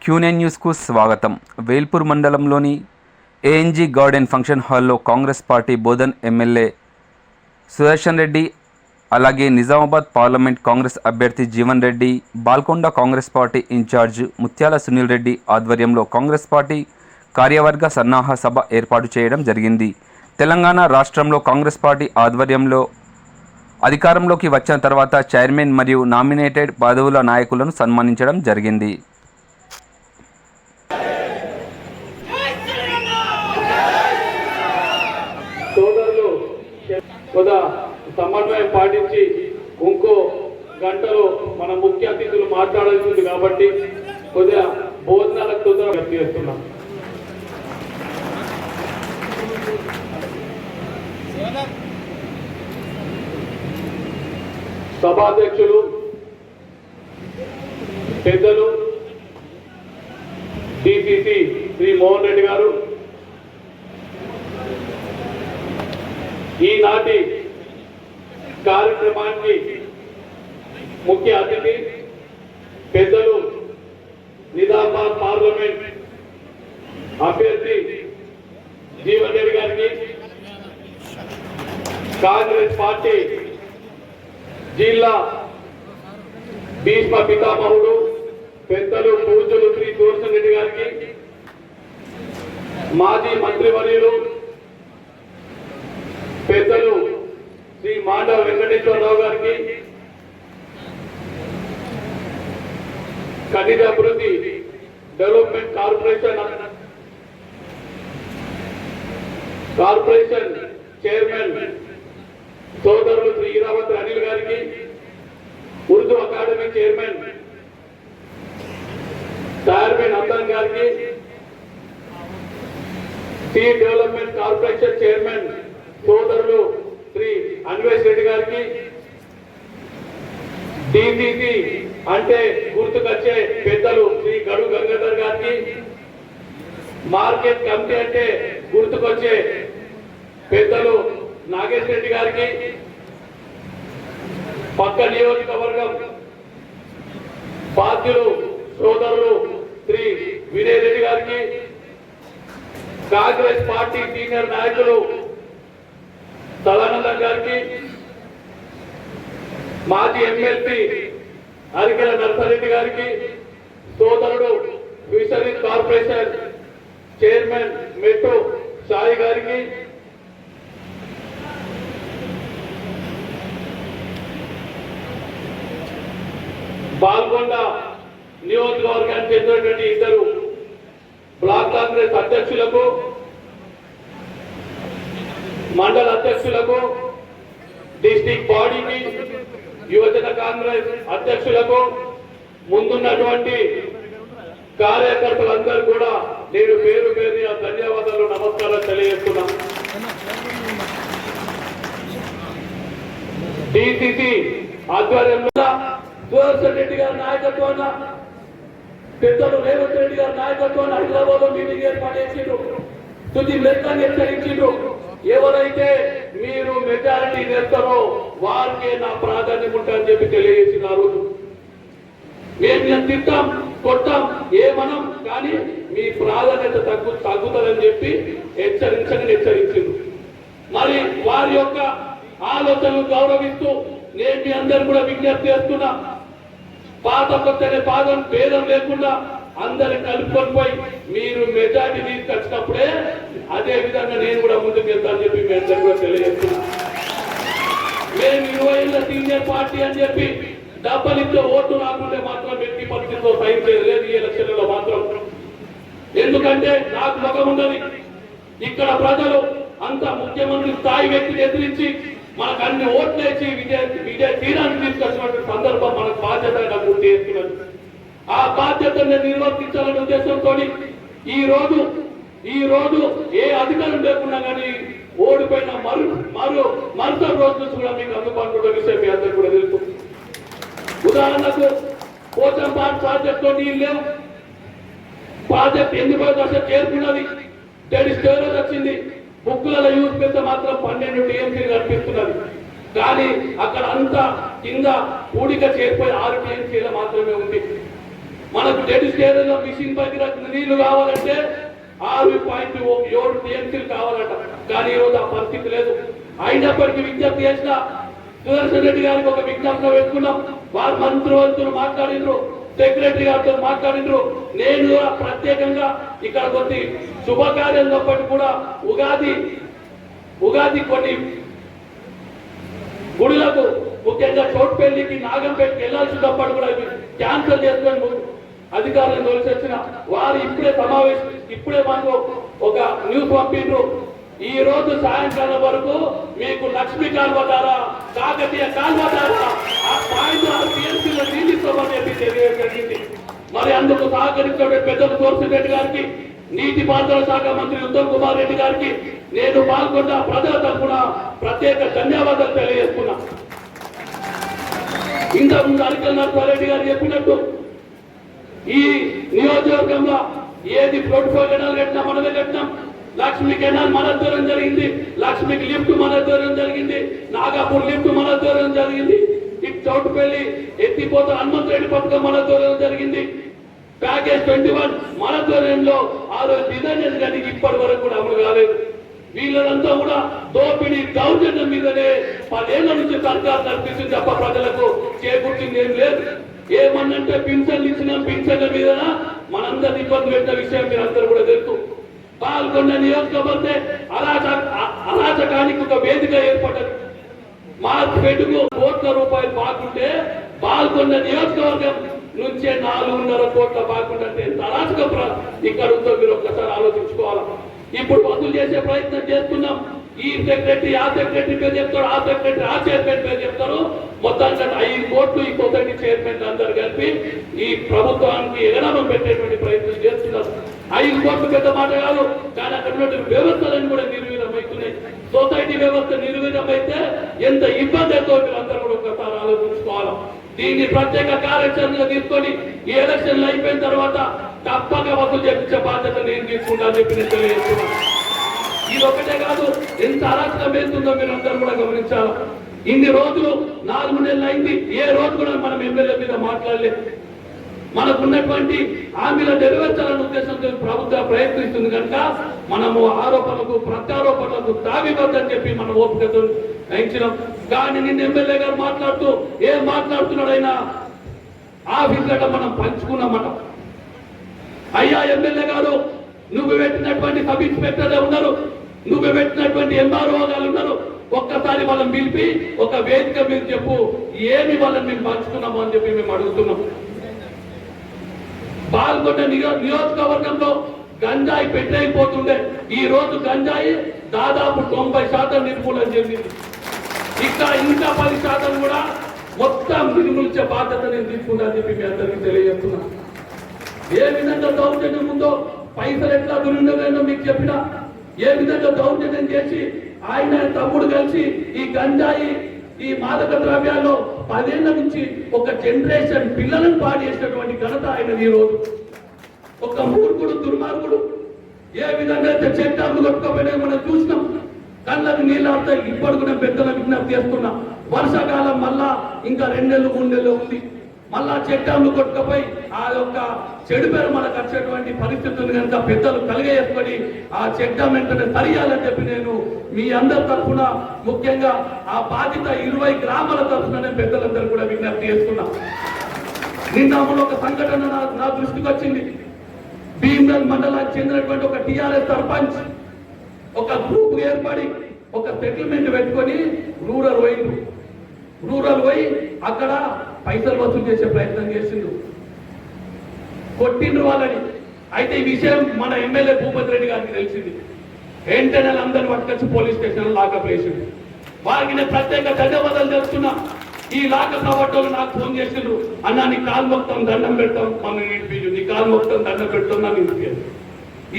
Quinine న్యూస్కు స్వాగతం. వేల్పూర్ మండలంలోని ఏఎన్జీ గార్డెన్ ఫంక్షన్ హాల్లో కాంగ్రెస్ పార్టీ బోధన్ ఎమ్మెల్యే సుదర్శన్ రెడ్డి, అలాగే నిజామాబాద్ పార్లమెంట్ కాంగ్రెస్ అభ్యర్థి జీవన్ రెడ్డి, బాల్కొండ కాంగ్రెస్ పార్టీ ఇన్ఛార్జ్ ముత్యాల సునీల్ రెడ్డి ఆధ్వర్యంలో కాంగ్రెస్ పార్టీ కార్యవర్గ సన్నాహ సభ ఏర్పాటు చేయడం జరిగింది. తెలంగాణ రాష్ట్రంలో కాంగ్రెస్ పార్టీ ఆధ్వర్యంలో అధికారంలోకి వచ్చిన తర్వాత చైర్మన్ మరియు నామినేటెడ్ పదవుల నాయకులను సన్మానించడం జరిగింది. సోదరులు కొద్దిగా సమన్వయం పాటించి ఇంకో గంటలో మన ముఖ్య అతిథులు మాట్లాడాల్సి ఉంది కాబట్టి కొద్దిగా భోజనాలకు తొందరగా చేస్తున్నాం. సభాధ్యక్షులు పెద్దలు డిసిసి శ్రీ మోహన్ రెడ్డి గారు, ఈనాటి కార్యక్రమానికి ముఖ్య అతిథి పెద్దలు నిజామాబాద్ పార్లమెంట్ అభ్యర్థి జీవన్ రెడ్డి గారికి, కాంగ్రెస్ పార్టీ జిల్లా భీష్మ పితామహుడు పెద్దలు పూజలు శ్రీ సుదర్శన్ రెడ్డి గారికి, మాజీ మంత్రివర్యులు పెద్దలు శ్రీ మాండవ వెంకటేశ్వరరావు గారికి, ఖనిజ అభివృద్ధి డెవలప్మెంట్ కార్పొరేషన్ చైర్మన్ సోదరులు శ్రీ ఈరావతి అనిల్ గారికి, ఉర్దూ అకాడమీ చైర్మన్ చైర్మన్ అబ్దాన్ గారికి, టీ డెవలప్మెంట్ కార్పొరేషన్ చైర్మన్ సోదరులు శ్రీ అన్వేష్ రెడ్డి గారికి, డిసిసి అంటే గుర్తుకొచ్చే పెద్దలు శ్రీ గడు గంగాధర్ గారికి, మార్కెట్ కమిటీ అంటే గుర్తుకొచ్చే పెద్దలు నాగేష్ రెడ్డి గారికి, పక్క నియోజకవర్గం బాధ్యులు సోదరులు శ్రీ వినయ్ రెడ్డి గారికి, కాంగ్రెస్ పార్టీ సీనియర్ నాయకులు సదానందం గారికి, మాజీ ఎమ్మెల్సీ అరికెల నర్సారెడ్డి గారికి, సోదరుడు ఫిషరీస్ కార్పొరేషన్ చైర్మన్ మెట్టు సాయి గారికి, బాల్కొండ నియోజకవర్గానికి చెందినటువంటి ఇద్దరు బ్లాక్ కాంగ్రెస్ అధ్యక్షులకు, మండల అధ్యక్షులకు, డిస్ట్రిక్ట్ బాడీకి, యువజన కాంగ్రెస్ అధ్యక్షులకు, ముందున్నటువంటి కార్యకర్తలందరూ కూడా నేను పేరు పేరు ధన్యవాదాలు నమస్కారం తెలియజేస్తున్నా. డిసిసి ఆధ్వర్యంలో సుదర్శన్ రెడ్డి గారి నాయకత్వాన, పెద్దలు రేవంత్ రెడ్డి గారి నాయకత్వాన హైదరాబాద్ లో మీటింగ్ ఏర్పాటు చేసిండ్రు. తుది మెత్తని హెచ్చరించిండ్రు. ఎవరైతే మీరు మెజారిటీ చేస్తారో వారికే నా ప్రాధాన్యం ఉంటుందని చెప్పి తెలియజేసిన ఆ రోజు మేము తిట్టాం, కొట్టాం, ఏమనం, కానీ మీ ప్రాధాన్యత తగ్గుతుందని చెప్పి హెచ్చరించింది. మరి వారి యొక్క ఆలోచనలు గౌరవిస్తూ నేను మీ అందరూ కూడా విజ్ఞప్తి చేస్తున్నా, పాత కొత్తనే పాదం భేదం లేకుండా అందరిని కలుపుకొని పోయి మీరు మెజార్టీ తీసుకొచ్చినప్పుడే అదే విధంగా నేను కూడా ముందుకు వెళ్తానని చెప్పి మీ అందరూ కూడా తెలియజేస్తున్నా. మేము 20 ఏళ్ళ సీనియర్ పార్టీ అని చెప్పి డబ్బలితో ఓటు రాకుంటే మాత్రం వ్యక్తి పరిస్థితిలో సైన్ చేయలేదు ఈ ఎలక్షన్లలో మాత్రం. ఎందుకంటే నాకు ముఖం ఉన్నది. ఇక్కడ ప్రజలు అంత ముఖ్యమంత్రి స్థాయి వ్యక్తిని ఎదిరించి మనకు అన్ని ఓట్లు వేసి విజయ తీరాన్ని తీసుకొచ్చినటువంటి సందర్భం మనకు బాధ్యతగా గుర్తు చేస్తున్నది. ఆ బాధ్యతను నిర్వర్తించాలనే ఉద్దేశంతో ఈ రోజు ఏ అధికారం లేకుండా కానీ ఓడిపోయిన మరుసటి రోజు నుంచి కూడా మీకు అందుబాటులో విషయం మీ అందరూ కూడా తెలుసు. ఉదాహరణకు పోచంపాడు ప్రాజెక్టు నీళ్ళు లేవు. ప్రాజెక్ట్ 8వ చేరుకున్నది, డెడ్ స్టోరేజ్ వచ్చింది. బుక్కులలో యూజ్ పెద్ద మాత్రం 12 టీఎంసీలు కనిపిస్తున్నది. కానీ అక్కడ అంతా కింద పూడిక చేరిపోయి 6 టీఎంసీల మాత్రమే ఉంది. మనకు డెడ్ స్టేజ్లో మిషన్ దగ్గర నీళ్లు కావాలంటే 6.7 టీఎంసీలు కావాలట. కానీ ఈరోజు ఆ పరిస్థితి లేదు. అయినప్పటికీ విజ్ఞప్తి చేసిన సుదర్శన్ రెడ్డి గారికి ఒక విజ్ఞప్తి పెట్టుకున్నాం. వారు మంత్రివర్తులు మాట్లాడినరు, సెక్రటరీ గారితో మాట్లాడినరు. నేను కూడా ప్రత్యేకంగా ఇక్కడ కొద్ది శుభకార్యాలప్పటికీ కూడా ఉగాది కొన్ని గుడులకు ముఖ్యంగా చోటుపల్లికి నాగంపేటకి వెళ్లాల్సినప్పుడు కూడా క్యాన్సల్ చేసుకొని అధికారులను కలిసి వచ్చిన వారు ఇప్పుడే మనకు ఒక న్యూస్ పంపిండ్రు. ఈ రోజు సాయంకాలం వరకు మీకు లక్ష్మీ కాల్వ ద్వారా, కాకతీయ కాల్వ ద్వారా ఆ పాయింట్ టీఎంసీలో నీళ్ళిస్తామని చెప్పి తెలియజేసింది. మరి అందుకు సహకరించే పెద్దలు సుదర్శన్ రెడ్డి గారికి, నీటిపారుదల శాఖ మంత్రి ఉత్తమ్ కుమార్ రెడ్డి గారికి నేను పాల్గొన్న ప్రజల తరఫున ప్రత్యేక ధన్యవాదాలు తెలియజేస్తున్నా. ఇంతకుముందు అరికల్ నరసారెడ్డి గారు చెప్పినట్టు ఈ నియోజకవర్గంలో ఏది ప్రోటోకాల్ కెనాల్ కట్టినా మనమే కట్టినాం. లక్ష్మీ కెనాల్ మన దూరం జరిగింది, లక్ష్మికి లిఫ్ట్ మన దూరం జరిగింది, నాగాపూర్ లిఫ్ట్ మన దూరం జరిగింది, ఇటు చౌటుపల్లి ఎత్తిపోత హనుమంతరెడ్డి పథకం మన దూరం జరిగింది, ప్యాకేజ్ 21 మన దూరంలో ఆ రోజు డిజైన్ కానీ ఇప్పటి వరకు కూడా అమలు కాలేదు. వీళ్ళంతా కూడా దోపిడీ దౌర్జన్యం మీదనే 10 ఏళ్ల నుంచి సర్కారు నడిపిస్తుంది తప్ప ప్రజలకు చేకూర్చింది ఏం లేదు. ఏమన్నంటే పింఛన్లు ఇచ్చినాం, పింఛన్ల మీద మనందరినీ ఇబ్బంది పెట్టిన విషయం మీరు అందరూ కూడా తెలుసు. పాల్గొన్న నియోజకవర్గ అరాచకానికి ఒక వేదిక ఏర్పడ్డది. మార్కెట్కు కోట్ల రూపాయలు బాగుంటే పాల్గొన్న నియోజకవర్గం నుంచే 4.5 కోట్ల బాగుంటే ఎంత అరాచక ఇక్కడ ఉందో మీరు ఒక్కసారి ఆలోచించుకోవాలి. ఇప్పుడు వసూలు చేసే ప్రయత్నం చేస్తున్నాం. ఈ సెక్రటరీ ఆ సెక్రటరీ పేరు చెప్తారు, ఆ సెక్రటరీ ఆ చైర్మన్ పేరు చెప్తారు. మొత్తానికి 5 కోట్లు ఈ సొసైటీ చైర్మన్ అందరు కలిపి ఈ ప్రభుత్వానికి ఎగనామం పెట్టేటువంటి ప్రయత్నం చేస్తున్నారు. 5 కోట్లు పెద్ద మాట కాదు, కానీ అక్కడ వ్యవస్థలను కూడా నిర్వీర్యమవుతున్నాయి. సొసైటీ వ్యవస్థ నిర్వీర్యమైతే ఎంత ఇబ్బంది అవుతుందో మీరు అందరూ కూడా ఒకసారి ఆలోచించుకోవాలి. దీన్ని ప్రత్యేక కార్యాచరణగా తీసుకొని ఈ ఎలక్షన్లు అయిపోయిన తర్వాత తప్పక వసూలు చేపించే బాధ్యత నేను తీసుకుంటా చెప్పి నేను తెలియజేస్తున్నాను. ఇది ఒకటే కాదు, ఎంత అరాచకం వేస్తుందో మీరు అందరూ కూడా గమనించాలి. ఇన్ని రోజులు 4 నెలలు అయింది, ఏ రోజు కూడా మనం ఎమ్మెల్యే మీద మాట్లాడలేదు. మనకున్నటువంటి హామీల నెరవేర్చాలనే ఉద్దేశంతో ప్రభుత్వం ప్రయత్నిస్తుంది కనుక మనము ఆరోపణలకు ప్రత్యారోపణలకు తావివద్దని చెప్పి మనం ఓపికతో గ్రహించినాం. కానీ నిన్న ఎమ్మెల్యే గారు మాట్లాడుతూ ఏం మాట్లాడుతున్నాడైనా ఆఫీసులో మనం పంచుకున్నామట. అయ్యా ఎమ్మెల్యే గారు, నువ్వు పెట్టినటువంటి సబ్ ఇన్స్పెక్టర్లే ఉన్నారు, నువ్వు పెట్టినటువంటి ఎంఆర్ఓ గారు ఉన్నారు, ఒక్కసారి వాళ్ళని పిలిపి ఒక వేదిక మీద చెప్పు ఏమి వాళ్ళని మేము పంచుకున్నాము అని చెప్పి మేము అడుగుతున్నాం. పాల్గొన్న నియోజకవర్గంలో గంజాయి పెట్టయిపోతుండే, ఈ రోజు గంజాయి దాదాపు 90% నిర్మూలన చెందింది. ఇంకా 10% కూడా మొత్తం నిర్మూలించే బాధ్యత నేను తీసుకుంటా చెప్పి మీ అందరికీ తెలియజేస్తున్నాను. ఏ విధంగా దౌర్జన్యం ఉందో, పైసలు ఎట్లా దుర్వినియోగం మీకు చెప్పిన, ఏ విధంగా దౌర్జన్యం చేసి ఆయన తమ్ముడు కలిసి ఈ గంజాయి ఈ మాదక ద్రవ్యాల్లో 10 ఏళ్ల నుంచి ఒక జనరేషన్ పిల్లలను పాడు చేసినటువంటి ఘనత ఆయన. ఈ రోజు ఒక మూర్ఖుడు దుర్మార్గుడు ఏ విధంగా అయితే చట్టాలు కొట్టుకోపోయినా మనం చూసినాం. కళ్ళకు నీళ్ళు ఆడతాయి. ఇప్పటి కూడా పెద్దల విజ్ఞప్తి చేస్తున్నాం. వర్షాకాలం మళ్ళా ఇంకా 2 నెలలు 3 నెలలు ఉంది. మళ్ళా చట్టాలు కొట్టుకపోయి ఆ యొక్క చెడు పేరు మనకు వచ్చేటువంటి పరిస్థితులు కనుక పెద్దలు కలిగేసుకొని ఆ చట్టం వెంటనే సరియాలని చెప్పి నేను మీ అందరి తరఫున, ముఖ్యంగా ఆ బాధిత 20 గ్రామాల తరఫున నేను పెద్దలందరూ కూడా విజ్ఞప్తి చేస్తున్నా. నిన్న ఒక సంఘటన నా దృష్టికి వచ్చింది. భీమ్గల్ మండలానికి చెందినటువంటి ఒక టిఆర్ఎస్ సర్పంచ్ ఒక గ్రూప్ ఏర్పడి ఒక సెటిల్మెంట్ పెట్టుకొని రూరల్ పోయి అక్కడ పైసలు వసూలు చేసే ప్రయత్నం చేసిండు. కొట్టిండ్రు వాళ్ళని. అయితే ఈ విషయం మన ఎమ్మెల్యే భూపతి రెడ్డి గారికి తెలిసింది. వెంటనే అందరిని పట్టుకొచ్చి పోలీస్ స్టేషన్ లాకప్ వేసిండు. వారికి నేను ప్రత్యేక ధన్యవాదాలు తెలుస్తున్నా. ఈ లాకప్ రావటంలో నాకు ఫోన్ చేసిండ్రు, అన్నా నీ కాలు మొత్తం దండం పెడతాం, మనం ఇంటిపించు, నీ కాలు మొత్తం దండం పెడతాం, నన్ను ఇంటిపించు.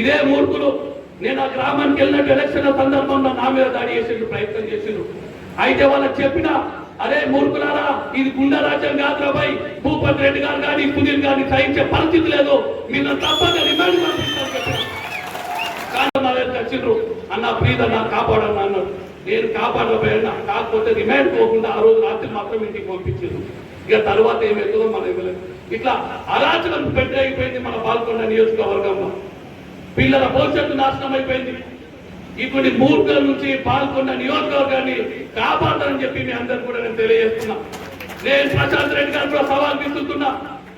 ఇదే మూర్ఖులు నేను ఆ గ్రామానికి వెళ్ళినట్టు ఎలక్షన్ల సందర్భంలో నా మీద దాడి చేసిండ్రు, ప్రయత్నం చేసిండ్రు. అయితే వాళ్ళకి చెప్పిన, అరే మూర్ఖులారా, ఇది గుండా రాజ్యం కాదురాబాయ్, భూపతి రెడ్డి గారు కానీ సునీల్ గారిని సహించే పరిస్థితి లేదు, మీరు తప్పగా రిమాండ్ పంపిస్తాను చెప్పారు. కానీ నా దగ్గర వచ్చిండ్రు, అన్న ప్లీజ్ అన్న కాపాడన్నా అన్నారు. నేను కాపాడలేకపోయినా, కాకపోతే రిమాండ్ పోకుండా ఆ రోజు రాత్రి మాత్రం ఇంటికి పంపించారు. ఇక తర్వాత ఏమవుతుందో మనం ఇవ్వలేదు. ఇట్లా అరాచకం పెట్టయిపోయింది మన పాల్గొండ నియోజకవర్గంలో. పిల్లల భవిష్యత్తు నాశనం అయిపోయింది. ఇప్పుడు మూర్ఖుల నుంచి పాల్గొన్న నియోజకవర్గాన్ని కాపాడాలని చెప్పి మీ అందరు కూడా నేను తెలియజేస్తున్నా. నేను ప్రశాంత్ రెడ్డి గారు కూడా సవాల్ విసురుతున్నా.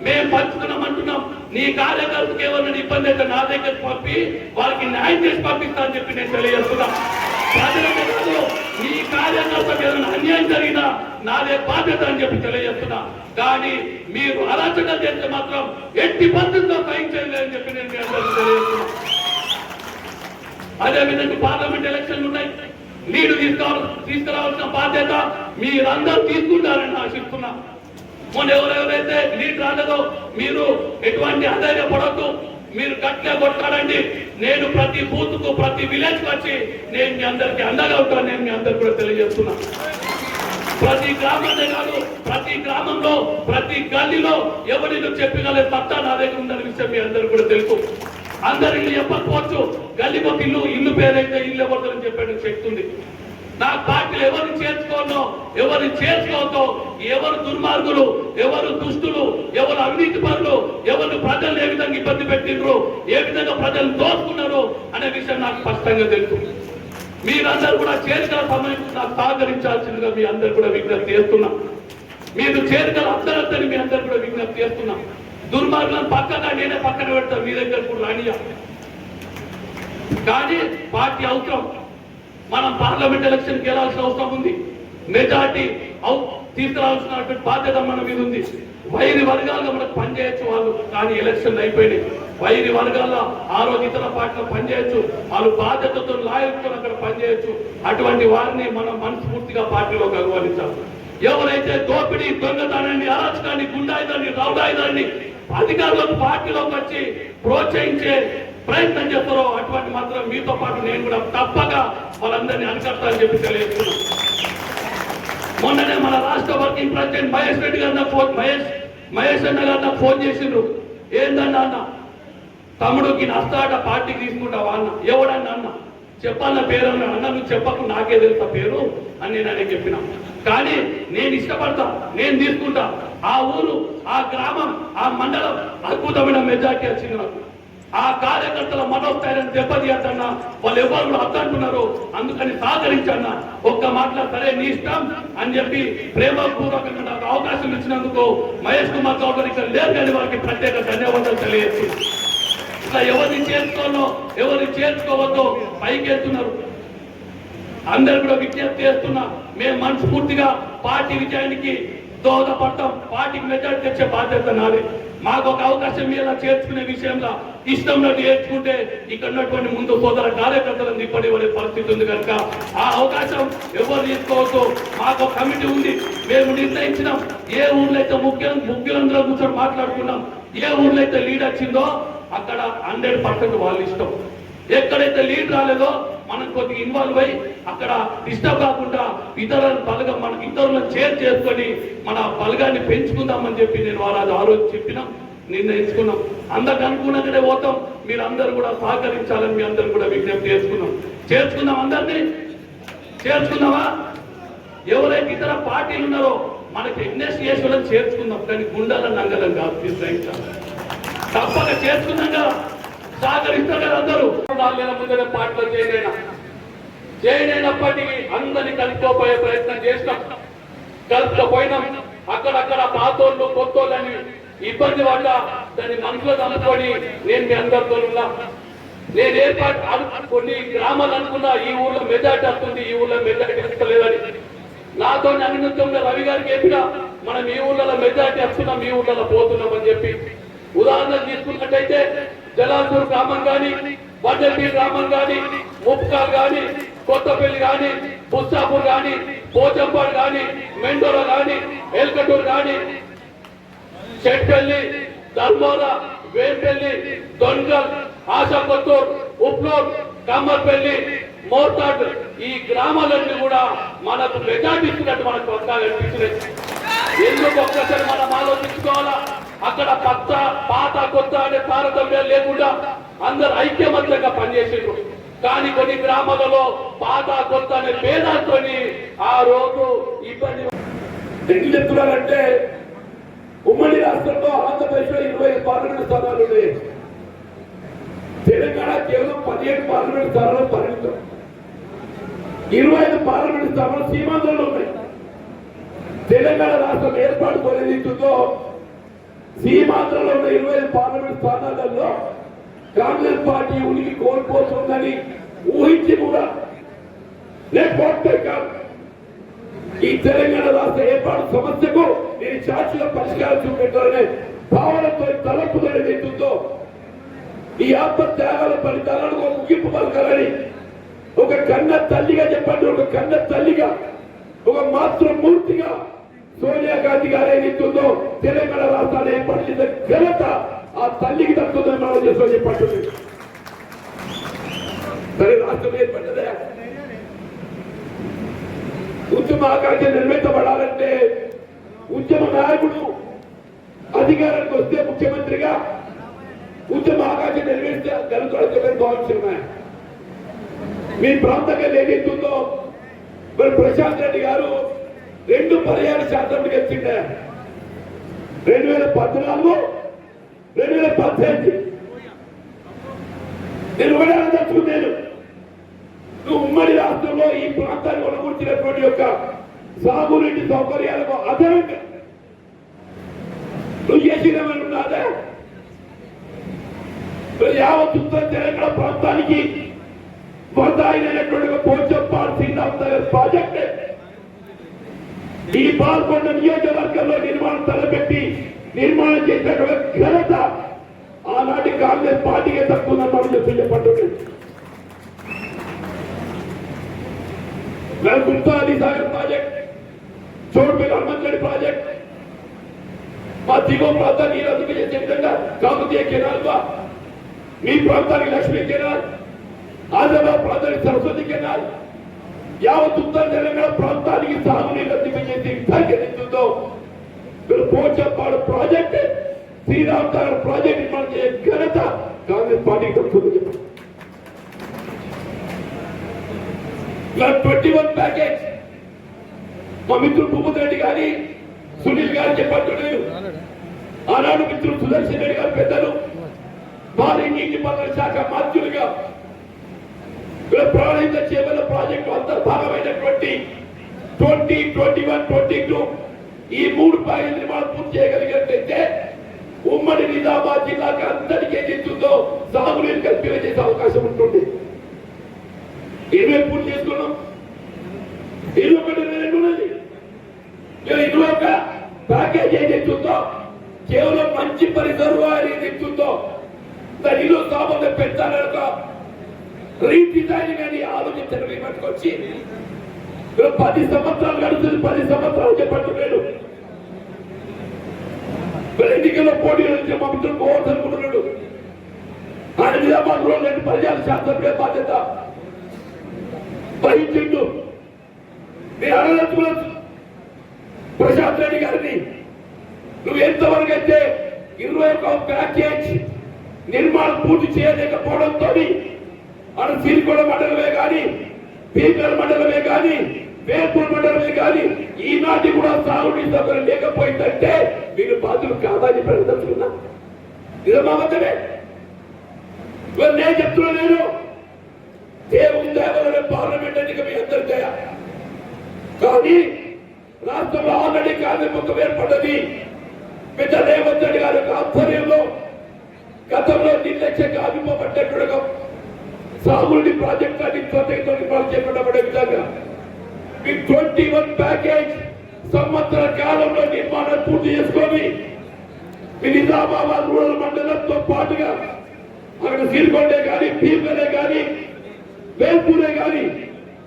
మేము పంచుతున్నాం అంటున్నాం. నీ కార్యకర్తకు ఎవరైనా ఇబ్బంది అయితే నా దగ్గర పంపి వాళ్ళకి న్యాయం చేసి పంపిస్తా అని చెప్పి నేను తెలియజేస్తున్నా. ప్రజలకే కాదు, నీ కార్యకర్తకు ఏదైనా అన్యాయం జరిగినా నాదే బాధ్యత అని చెప్పి తెలియజేస్తున్నా. కానీ మీరు అరాచకం చేస్తే మాత్రం ఎట్టి పరిస్థితుల్లో సహించలేదని చెప్పి నేను మీ అందరికీ తెలియజేస్తున్నా. అదేవిధంగా పార్లమెంట్ ఎలక్షన్లు ఉన్నాయి. నీరు తీసుకురావాల్సిన బాధ్యత మీరందరూ తీసుకుంటారని ఆశిస్తున్నా. మొన్న ఎవరెవరైతే నీరు రాలేదో మీరు ఎటువంటి అధైర్యపడద్దు. మీరు గట్టిగా కొట్టాడండి. నేను ప్రతి బూత్ కు ప్రతి విలేజ్ వచ్చి నేను మీ అందరికి అండగా ఉంటాను. నేను మీ అందరికి కూడా తెలియజేస్తున్నా. ప్రతి గ్రామంలో కాదు, ప్రతి గ్రామంలో ప్రతి గల్లీలో ఎవరిని చెప్పగలే సత్తా నా దగ్గర ఉందనే విషయం మీ అందరికి కూడా తెలుసు. అందరినీ చెప్పకపోవచ్చు. గల్లీకి ఒక ఇల్లు పేరైతే ఇల్లు ఎవరిని చెప్పాడు శక్తి ఉంది. నా పార్టీలు ఎవరిని చేర్చుకోనో ఎవరిని చేర్చుకోవద్దో, ఎవరు దుర్మార్గులు, ఎవరు దుష్టులు, ఎవరు అవినీతి పరులు, ఎవరు ప్రజలు ఏ విధంగా ఇబ్బంది పెట్టిండ్రు, ఏ విధంగా ప్రజలు దోచుకున్నారు అనే విషయం నాకు స్పష్టంగా తెలుసు. మీరందరూ కూడా చేరికల సమయం నాకు సహకరించాల్సిందిగా మీ అందరు కూడా విజ్ఞప్తి చేస్తున్నా. మీరు చేరికల అర్థరద్దని మీ అందరు కూడా విజ్ఞప్తి చేస్తున్నా. దుర్మార్గులను పక్కగా నేనే పక్కన పెడతాను. మీ దగ్గర కూడా రానియా. కానీ పార్టీ అవసరం. మనం పార్లమెంట్ ఎలక్షన్ గెలాల్సిన అవసరం ఉంది. మెజార్టీ తీసుకురావాల్సిన బాధ్యత మన మీద ఉంది. వైరి వర్గాల్లో మనకు పనిచేయచ్చు వాళ్ళు. కానీ ఎలక్షన్లు అయిపోయినాయి. వైరి వర్గాల్లో ఆ రోజు ఇతర పార్టీలో పనిచేయచ్చు. వాళ్ళు బాధ్యతతో లాయర్తో అక్కడ పనిచేయచ్చు. అటువంటి వారిని మనం మనస్ఫూర్తిగా పార్టీలోకి ఆహ్వానించాలి. ఎవరైతే దోపిడీ, దొంగతనాన్ని, అరాచకాన్ని, గుండాయుధాన్ని, రౌడాయుధాన్ని అధికారులకు పార్టీలోకి వచ్చి ప్రోత్సహించే ప్రయత్నం చేస్తారో అటువంటి మాత్రం మీతో పాటు నేను కూడా తప్పక వాళ్ళందరినీ అరికట్టాలని చెప్పి తెలియజేస్తున్నాను. మొన్ననే మన రాష్ట్ర వర్కింగ్ ప్రెసిడెంట్ మహేష్ రెడ్డి గారు మహేష్ అన్న గారు నాకు ఫోన్ చేసిండ్రు. ఏందన్నా అన్న, తమ్ముడికి నష్టాట పార్టీకి తీసుకుంటావా అన్న. ఎవడన్నా అన్న చెప్పాలన్న పేరు అన్న. నువ్వు చెప్పకు, నాకే తెలుసా పేరు అని నేను చెప్పిన. కానీ నేను ఇష్టపడతా, నేను తీసుకుంటా. ఆ ఊరు, ఆ గ్రామం, ఆ మండలం అద్భుతమైన మెజార్టీ వచ్చింది నాకు. ఆ కార్యకర్తల మనోస్థైర్యం దెబ్బతీయద్దన్నా వాళ్ళు ఎవరు కూడా అద్దంటున్నారు. అందుకని సహకరించన్నా. ఒక్క మాటలో సరే నీ ఇష్టం అని చెప్పి ప్రేమపూర్వకంగా నాకు అవకాశం ఇచ్చినందుకు మహేష్ కుమార్ గౌడ్ గారు ఇక్కడ లేరు కానీ వారికి ప్రత్యేక ధన్యవాదాలు తెలియజేస్తున్నారు. ఇట్లా ఎవరిని చేర్చుకోనో ఎవరిని చేర్చుకోవద్దో పైకి వెళ్తున్నారు. అందరు కూడా విజ్ఞప్తి చేస్తున్నా. మేము మనస్ఫూర్తిగా పార్టీ విజయానికి దోహదపడతాం. పార్టీకి మెజార్టీ తెచ్చే బాధ్యత నాది. మాకు ఒక అవకాశం ఇలా చేర్చుకునే విషయంలో ఇష్టంలో చేర్చుకుంటే ఇక్కడ ఉన్నటువంటి ముందు సోదర కార్యకర్తలను ఇప్పటి వరే పరిస్థితి ఉంది కనుక ఆ అవకాశం ఎవరు తీసుకోవద్దు. మాకు ఒక కమిటీ ఉంది. మేము నిర్ణయించినాం. ఏ ఊర్లో అయితే ముఖ్యులందరూ కూర్చొని మాట్లాడుకున్నాం. ఏ ఊర్లో అయితే లీడ్ వచ్చిందో అక్కడ 100% వాళ్ళు ఇష్టం. ఎక్కడైతే లీడ్ రాలేదో మనం కొద్దిగా ఇన్వాల్వ్ అయ్యి అక్కడ డిస్టర్బ్ కాకుండా మనకి ఇతరులను షేర్ చేసుకొని మన బలగాన్ని పెంచుకుందామని చెప్పి నేను వారు ఆ రోజు చెప్పినాం, నిర్ణయించుకున్నాం. అందరికి అనుకున్నగానే పోతాం. మీరు అందరూ కూడా సహకరించాలని మీ అందరూ కూడా విజ్ఞప్తి చేసుకుందాం. అందరినీ చేర్చుకుందామా? ఎవరైతే ఇతర పార్టీలు ఉన్నారో మనకి ఎగ్నెస్ట్ చేసి వాళ్ళని చేర్చుకుందాం. కానీ గుండాలను నంగలం కాదు. తీసుకుంటాం తప్పక చేర్చుకున్నాక సహకరిస్తారు కదా అందరూ. 4 నెలల ముందరే పార్టీలో జాయిన్ అయినప్పటికీ అందరినీ కలుపుకోపోయే ప్రయత్నం చేసినాం. కలుపుకోపోయినాం. అక్కడక్కడ పాతోళ్ళు కొత్తోళ్ళని ఇబ్బంది పడ్డ దాన్ని మనసులో అనుకొని నేను మీ అందరితో ఉన్నా. నేను ఏర్పాటు కొన్ని గ్రామాలు అనుకున్నా ఈ ఊర్లో మెజార్టీ వస్తుంది, ఈ ఊర్లో మెజార్టీ వస్తలేదని. నాతో అనిమిత్తంగా రవి గారికి చెప్పినా మనం ఈ ఊర్లలో మెజార్టీ వస్తున్నాం, ఈ ఊర్లలో పోతున్నాం అని చెప్పి. ఉదాహరణ తీసుకున్నట్టయితే జలాల్పూర్ గ్రామం కానీ, బండల్పీర్ గ్రామం కానీ, ముప్కాల్ కానీ, కొత్తపల్లి కానీ, బుస్సాపూర్ కానీ, పోచంపాడు కానీ, మెండోర కానీ, ఎల్కటూరు కానీ, చెట్పల్లి, ధర్మోర, వేంపల్లి, దొన్గల్, ఆశాకొత్తూర్, ఉప్నూర్, కమ్మర్పల్లి, మోర్తాడ్ ఈ గ్రామాలన్నీ కూడా మనకు మెజార్టీ ఇచ్చినట్టు మనకు పక్కాగా అనిపించినాయి. ఎందుకు ఒక్కసారి మనం ఆలోచించుకోవాలా? అక్కడ పాత కొత్త అనే తారతమ్యాలు లేకుండా అందరు ఐక్యమత్యంగా పనిచేసిండ్రు. కానీ కొన్ని గ్రామాలలో పాత కొత్త అనే భేదాలతో ఆ రోజు ఇబ్బంది. ఎందుకు చెప్తున్నారంటే ఉమ్మడి రాష్ట్రంలో ఆంధ్రప్రదేశ్లో 20 పార్లమెంట్ స్థానాలు ఉన్నాయి. తెలంగాణ కేవలం 17 పార్లమెంట్ స్థానాలు పరిమితం. 25 పార్లమెంట్ స్థానాలు సీమాంధ్రంలో ఉన్నాయి. తెలంగాణ రాష్ట్రం ఏర్పాటు కొనేదితో సీమాంధ్రంలో ఉన్న 25 పార్లమెంట్ స్థానాలలో కాంగ్రెస్ పార్టీ ఉనికి కోల్పోతుందని ఊహించి కూడా లేకపోతే కాదు ఈ తెలంగాణ రాష్ట్ర ఏర్పాటు సమస్యకు నేను శాశ్వత పరిష్కారం చూపెట్టాలనే భావనతో తలపుదల ఎత్తుందో ఈ ఆత్మత్యాగాల ఫలితాలను ముగింపు పలకాలని ఒక కన్న తల్లిగా చెప్పండి, ఒక కన్న తల్లిగా, ఒక మాతృమూర్తిగా సోనియా గాంధీ గారు ఏదైతుందో తెలంగాణ రాష్ట్రాన్ని ఏర్పాటు చేసిన ఘనత ఆ తల్లికి దక్కుతుందని మనం చేస్తూ చెప్పండి. సరే, రాష్ట్రం ఏర్పడ్డదే ఉద్యమ ఆకాంక్ష నిర్మించబడాలంటే ఉద్యమ నాయకుడు అధికారానికి వస్తే ముఖ్యమంత్రిగా ఉద్యమ ఆకాంక్ష నిర్వహిస్తే గెలుచుకోవడం భావించిన మీ ప్రాంతంగా ఏదైతుందో మరి ప్రశాంత్ రెడ్డి గారు 2 పర్యాయ శాసనసభకు వచ్చిండే 2014, 2018. నేను ఒకటే తలుచుకున్నాను, నువ్వు ఉమ్మడి రాష్ట్రంలో ఈ ప్రాంతాన్ని కొనగూర్చినటువంటి యొక్క సాగునీటి సౌకర్యాలకు అదనంగా నువ్వు చేసినవని ఉన్నాదే యావత్ ఉత్తర తెలంగాణ ప్రాంతానికి వరద అయినటువంటి పోచంపాడు శ్రీరామనగర్ ప్రాజెక్ట్ ఈ పాల్గొండ నియోజకవర్గంలో నిర్మాణం తలపెట్టి నిర్మాణం చేసినటువంటి ఘనత ఆనాటి కాంగ్రెస్ పార్టీకి తక్కువ చెప్పండి. గుప్తాది సాగర్ ప్రాజెక్ట్, చోటుపల్లి హనుమంతుడి ప్రాజెక్ట్, మా దిగువ ప్రాంతాన్ని నీరు అదుపు చేసే విధంగా కాకతీయ కెనాల్, మీ ప్రాంతానికి లక్ష్మీ కెనాల్, ఆదిలాబాద్ ప్రాంతానికి సరస్వతి కెనాల్, యావత్ ఉత్తర తెలంగాణ ప్రాంతానికి సాగునీరు అదుపు చేసి విధానిస్తుందో పోచంపాడు ప్రాజెక్ట్, శ్రీరామనగర్ ప్రాజెక్ట్ నిర్మాణం చేసే ఘనత కాంగ్రెస్ పార్టీకి దక్కుతుంది. 21 ప్యాకేజ్ మా మిత్రుడు భూపతి రెడ్డి గారి సునీల్ గారు చెప్పారు. ఆనాడు మిత్రుడు సుదర్శన్ రెడ్డి గారు పెద్దలు భారీ నీటిపారుదల శాఖ మాధ్యులుగా ప్రాణహిత చేపల ప్రాజెక్టు అంతర్భాగమైనటువంటి 2021, 22 ఈ 3 ప్యాకేజ్ నిర్మాణం పూర్తి చేయగలిగినట్లయితే ఉమ్మడి నిజామాబాద్ జిల్లాకి అందరికీ ఏదైతుందో సాగునీరు కల్పించేసే అవకాశం ఉంటుంది. 20 పూర్తి చేసుకున్నాం, 21 ఉన్నది. 21 ప్యాకేజ్ ఏదైతుందో కేవలం మంచి పరిసర్వాయర్ ఏదైతుందో దాని ఇల్లు సామాన్లు పెంచాలనుక రీడిజైనింగ్ అని ఆలోచించడం పట్టుకొచ్చి 10 సంవత్సరాలు గడుస్తుంది. 10 సంవత్సరాలు చెప్పట్టున్నాడు. ఎన్నికల్లో పోటీ మా మిత్రుడు పోవచ్చు అనుకుంటున్నాడు. ఆయన నిజామాబాద్ లో పర్యాల శాస్త్ర బాధ్యత వహించిండు. నేను అడగలుగుతున్నా ప్రశాంత్ రెడ్డి గారిని, నువ్వు ఎంతవరకు అయితే 21 ప్యాకేజ్ నిర్మాణం పూర్తి చేయలేకపోవడంతో అక్కడ సిరికొండ మండలమే కానీ, పీకల మండలమే కానీ, వేపూర్ మండలమే కానీ ఈనాటి కూడా సాగునీటి సౌకర్యం లేకపోయిందంటే మీరు బాధ్యులు కాదని ప్రకటిస్తున్నా. నిజమావద్దనే నేను చెప్తున్నా. నేను దేవుని దేవాలయ పార్లమెంట్ ఎన్నిక మీ అందరి దయ, కానీ రాష్ట్రంలో ఆల్రెడీ కార్యముఖం ఏర్పడ్డది. పెద్ద రేవంత్ రెడ్డి గారి ఆధ్వర్యంలో గతంలో నిర్లక్ష్యంగా అభిమపడ్డట్టుగా సాగునీటి ప్రాజెక్టులన్నీ త్వరగా చేపట్టబడే విధంగా మీ 21 ప్యాకేజ్ సంవత్సర కాలంలో నిర్మాణం పూర్తి చేసుకొని మీ నిజామాబాద్ రూరల్ మండలంతో పాటుగా అక్కడ సిరికొండే కానీ, భీమలే కానీ, వేల్పూరే కానీ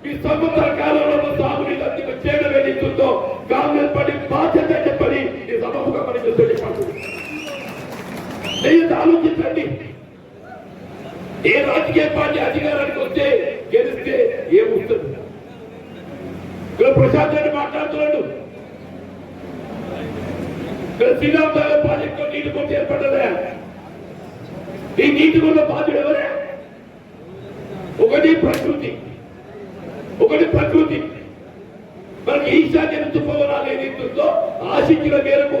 ఈ సంవత్సర కాలంలో సాగునీరు అందింపు చేయడం ఏదైతుందో కాంగ్రెస్ పార్టీ బాధ్యత చెప్పని ఈ సభముగా పనిచేస్తూ చెప్పండి. ఆలోచించండి. ఏ రాజకీయ పార్టీ అధికారానికి వస్తే గెలిస్తే ఏముంటుంది? ప్రశాంత్ రెడ్డి మాట్లాడుతున్నాడు. శ్రీరామనగర్ ప్రాజెక్టు నీటి కొరత ఏర్పడ్డదా? ఈ నీటి కొరత బాధ్యుడు ఎవరే? ఒకటి ప్రకృతి మనకి ఈశాన్య ఋతుపవనాలు ఏదైతుందో ఆశించిన మేరకు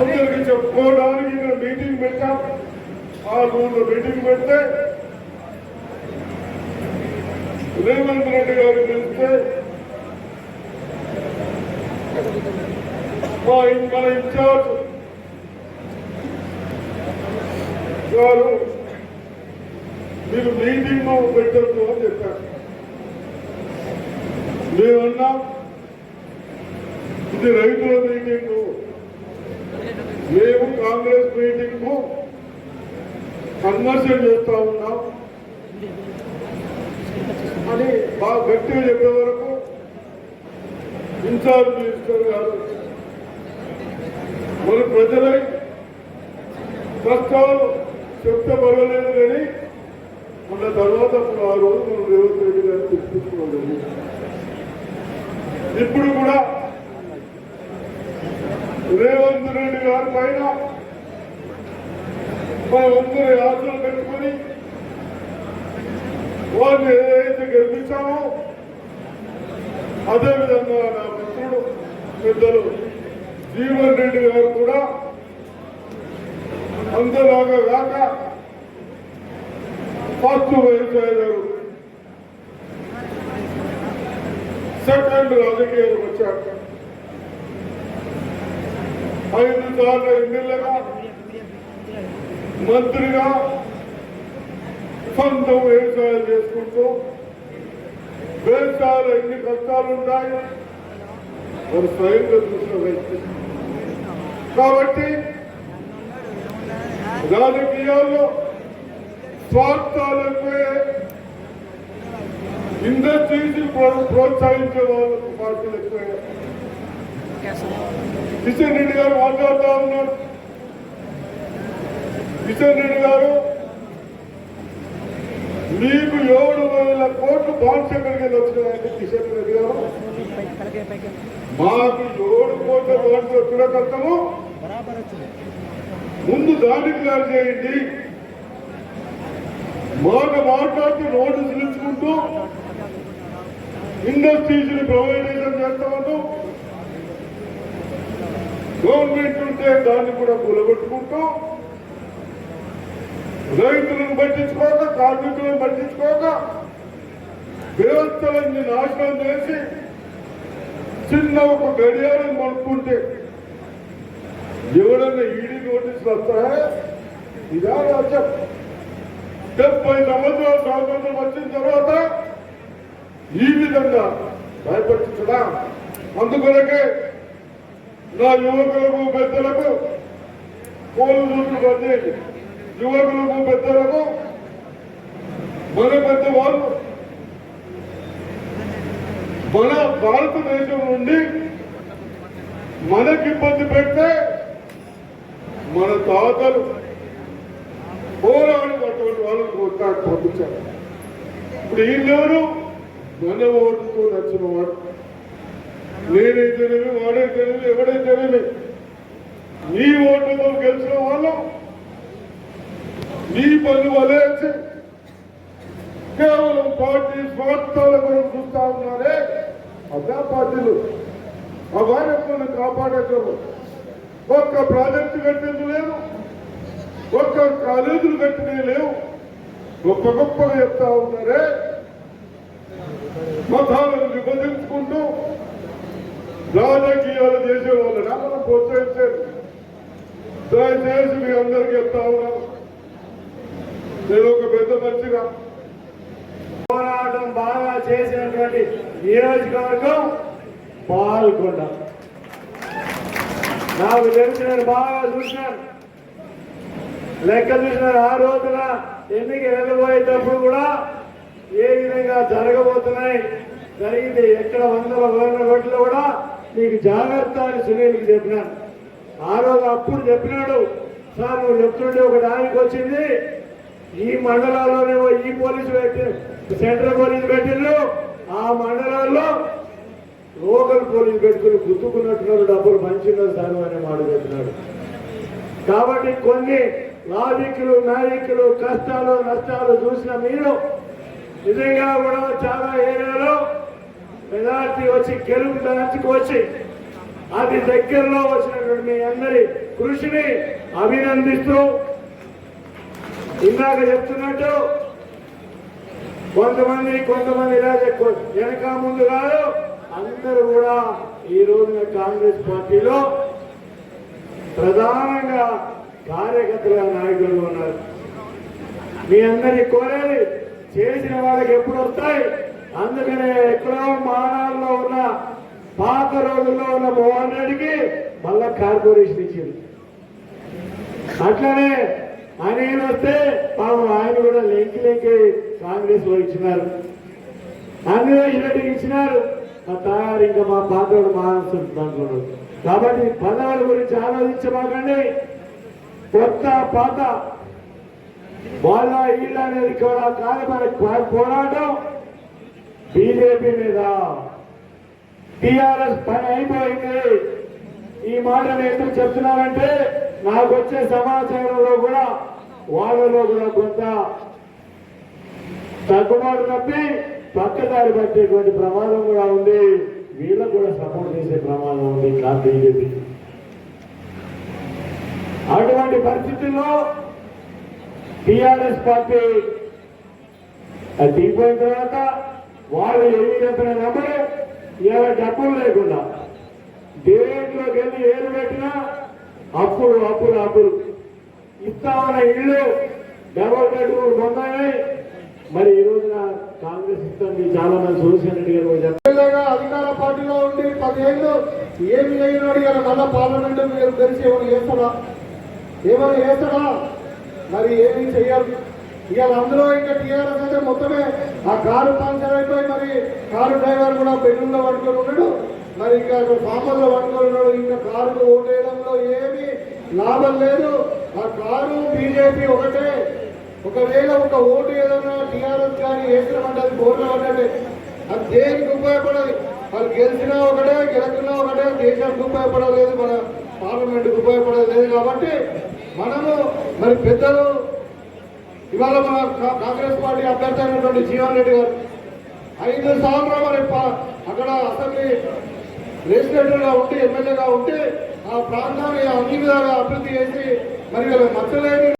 అందరికి చెప్పుకోవడానికి ఇక్కడ మీటింగ్ పెట్టాం. ఆ రోజు మీటింగ్ పెడితే రేవంత్ రెడ్డి గారు పిలిస్తే మన ఇన్ఛార్జ్ గారు మీరు మీటింగ్ పెట్టద్దు అని చెప్పారు. మేమన్నా ఇది రైతుల మీటింగ్, మేము కాంగ్రెస్ మీటింగ్ కన్వర్షన్ చేస్తా ఉన్నాం అని బాగా గట్టిగా చెప్పే వరకు ఇన్ఛార్జ్ మినిస్టర్ గారు మన ప్రజలై కష్టాలు చెప్తే పర్వాలేదు కానీ మన తర్వాత ఆ రోజు మనం రేవంత్ రెడ్డి గారు తెప్పించుకోలేదు. ఇప్పుడు కూడా రేవంత్ రెడ్డి గారి పైన మనమందరి ఆశలు పెట్టుకుని వారిని ఏదైతే గెలిపించామో అదేవిధంగా నా మిత్రుడు పెద్దలు జీవన్ రెడ్డి గారు కూడా అంతలాగా కాక ఫస్ట్ వ్యవసాయ గారు సెకండ్ రాజకీయాలకు వచ్చాక 5 సార్లు ఎమ్మెల్యేగా మంత్రిగా సొంతం వ్యవసాయం చేసుకుంటూ వ్యవసాయాలు ఎన్ని కష్టాలు ఉన్నాయి వారు స్వయంగా చూసిన వ్యక్తి కాబట్టి రాజకీయాల్లో స్వార్థాలు ఎక్కువే, ఇండస్ట్రీస్ ప్రోత్సహించే వాళ్ళకు పార్టీలు ఎక్కువే. కిషన్ రెడ్డి గారు మాట్లాడుతూ ఉన్నారు. కిషన్ రెడ్డి గారు మీకు 7,000 కోట్లు బాండ్స్ ఎక్కడికి వచ్చినాయంటే కిషన్ రెడ్డి గారు మాకు 7 కోట్ల బాండ్స్ వచ్చిన కష్టము, ముందు దాన్ని క్లియర్ చేయండి. మాట్లాడుతూ నోటీసులు ఇచ్చుకుంటూ ఇండస్ట్రీస్ ని ప్రైవేటైజేషన్ చేస్తామని గవర్నమెంట్ ఉంటే దాన్ని కూడా కూలగొట్టుకుంటూ రైతులను పట్టించుకోక, కార్మికులను పట్టించుకోక వ్యవస్థలన్నీ నాశనం చేసి చిన్న ఒక గడియారం కొనుక్కుంటే ఎవరన్నా ఈడీ నోటీసులు వస్తాయా? ఇదా రాజ్యం? 70 సంవత్సరాల స్వాతంత్రం వచ్చిన తర్వాత ఈ విధంగా భయపడుతుందా? అందుకొరకే నా యువకులకు పెద్దలకు పోలీసులు పనిచేయండి. యువకులకు పెద్దలకు మన పెద్దవాళ్ళు మన భారతదేశం నుండి మనకి ఇబ్బంది పెడితే మన తాతలు పోరాడి అటువంటి వాళ్ళని కొట్టాడు పంపించారు. ఇప్పుడు ఈయనెవరు? మన ఓటుతో నచ్చిన వాడు. నేనైతేనేమి, వాడైతేనేమి, ఎవడైతేనేమి నీ ఓట్లతో గెలిచిన వాళ్ళు నీ పనులు వలేసి కేవలం పార్టీ స్వార్థాల కొరకు చూస్తా ఉన్నారే. అదా పార్టీలు అవార్యను కాపాడేటప్పుడు ఒక్క ప్రాజెక్టు కట్టింది లేదు, ఒక్క కాలేజీలు కట్టినవి లేవు. గొప్ప గొప్పగా చెప్తా ఉన్నారే. మతాలను విభజించుకుంటూ రాజకీయాలు చేసేవాళ్ళని మనం ప్రోత్సహించారు. దయచేసి మీ అందరికీ చెప్తా ఉన్నాం, నేను ఒక పెద్ద మంచిగా పోరాటం బాగా చేసినటువంటి నియోజకవర్గం పాల్గొండ. నాకు తెలిసి నేను బాగా చూసినాను, లెక్క చూసినాను. ఆ రోజున ఎన్నిక వెళ్ళబోయేటప్పుడు కూడా ఏ విధంగా జరగబోతున్నాయి, జరిగింది ఎక్కడ 100 కోట్లు కూడా నీకు జాగ్రత్త అని సునీల్కి చెప్పినాను. ఆ రోజు అప్పుడు చెప్పినాడు, సార్ నువ్వు చెప్తుంటే ఒక దానికి వచ్చింది, ఈ మండలాల్లోనేమో ఈ పోలీసు పెట్టి సెంట్రల్ పోలీసు పెట్టిండ్రు, ఆ మండలాల్లో లోకల్ పోలీసు పెట్టుకుని గుర్తుకున్నట్టున్నారు, డబ్బులు మంచిన్నారు సార్ అనే మాట చెప్పినాడు. కాబట్టి కొన్ని లాజిక్లు మ్యాజిక్లు కష్టాలు నష్టాలు చూసిన మీరు నిజంగా కూడా చాలా ఏరియాలో మెజార్టీ వచ్చి గెలుపు మ్యాచ్కి వచ్చి అది దగ్గరలో వచ్చినటువంటి మీ అందరి కృషిని అభినందిస్తూ ఇందాక చెప్తున్నట్టు కొంతమంది వెనక ముందు కాదు, అందరూ కూడా ఈ రోజున కాంగ్రెస్ పార్టీలో ప్రధానంగా కార్యకర్తల నాయకులు ఉన్నారు. మీ అందరి కోరేది చేసిన వాళ్ళకి ఎప్పుడు వస్తాయి. అందుకనే ఎక్కడో మానాల్లో ఉన్న పాత రోజుల్లో ఉన్న మోహన్ రెడ్డికి మళ్ళా కార్పొరేషన్ ఇచ్చింది. అట్లనే ఆయన వస్తే పాపం ఆయన కూడా లెంకి కాంగ్రెస్ లో ఇచ్చినారు, అన్వేష్ రెడ్డికి ఇచ్చినారు. ఆ తయారు ఇంకా మా పాతోడు మానేస్తుంది దాంట్లో. కాబట్టి పదవుల గురించి ఆలోచించబాకండి. కొత్త పాత వాళ్ళ ఇళ్ళ అనేది కూడా కాదు. మన పోరాటం బీజేపీ మీద. టీఆర్ఎస్ పని అయిపోయింది. ఈ మాటను ఎందుకు చెప్తున్నారంటే నాకు వచ్చే సమాచారంలో కూడా వాళ్ళలో కూడా కొంత తగ్గుబాటు తప్పి పక్కదారి పట్టేటువంటి ప్రమాదం కూడా ఉంది. వీళ్ళకు కూడా సపోర్ట్ చేసే ప్రమాదం ఉంది బీజేపీ. అటువంటి పరిస్థితుల్లో టీఆర్ఎస్ పార్టీ దిగిపోయిన తర్వాత వాళ్ళు ఏమి చెప్పిన నమ్మరు. ఇలా డబ్బులు లేకుండా దేంట్లోకి వెళ్ళి ఏరు పెట్టినా అప్పులు అప్పులు అప్పులు. ఇస్తామన్న ఇళ్ళు డబల్ బెడ్రూమ్ పొందాయి. మరి ఈ రోజున కాంగ్రెస్ ఇస్తుంది. చాలా మంది సోషల్ రెడ్డి గారు చెప్పగా అధికార పార్టీలో ఉండి 10 ఏళ్ళు ఏమి చేయనాడు. ఇలా మళ్ళా పార్లమెంట్ మీరు తెలిసి ఏమైనా చేస్తాడా? మరి ఏమీ చెయ్యాలి. ఇవాళ అందులో ఇంకా టీఆర్ఎస్ అయితే మొత్తమే ఆ కారు పంచర్ అయిపోయి మరి కారు డ్రైవర్ కూడా బెడ్రూమ్లో పట్టుకొని ఉన్నాడు. మరి ఇంకా ఫామర్లో పట్టుకొని ఉన్నాడు. ఇంకా కారుకు ఓటేయడంలో ఏమీ లాభం లేదు. ఆ కారు బీజేపీ ఒకటే. ఒకవేళ ఒక ఓటు ఏదైనా టీఆర్ఎస్ కానీ వేసినామంటే అది బోర్లో పడ్డట్టే. అది దేనికి ఉపయోగపడదు. వాళ్ళు గెలిచినా ఒకటే, గెలకున్నా ఒకటే. దేశానికి ఉపయోగపడలేదు, మన పార్లమెంట్కి ఉపయోగపడలేదు. కాబట్టి మనము మరి పెద్దలు ఇవాళ మన కాంగ్రెస్ పార్టీ అభ్యర్థి అయినటువంటి జీవన్ రెడ్డి గారు 5 సార్లు మరి అక్కడ అసెంబ్లీ లెజిస్లేటర్గా ఉండి ఎమ్మెల్యేగా ఉండి ఆ ప్రాంతాన్ని అన్ని విధాలుగా అభివృద్ధి చేసి మరి మచ్చలేని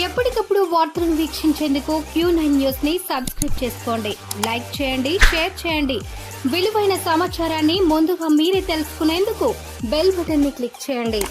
ఎప్పటికప్పుడు వార్తలను వీక్షించేందుకు Q9 న్యూస్ ని సబ్స్క్రైబ్ చేసుకోండి. లైక్ చేయండి, షేర్ చేయండి. విలువైన సమాచారాన్ని ముందుగా మీరే తెలుసుకునేందుకు బెల్ బటన్ ని క్లిక్ చేయండి.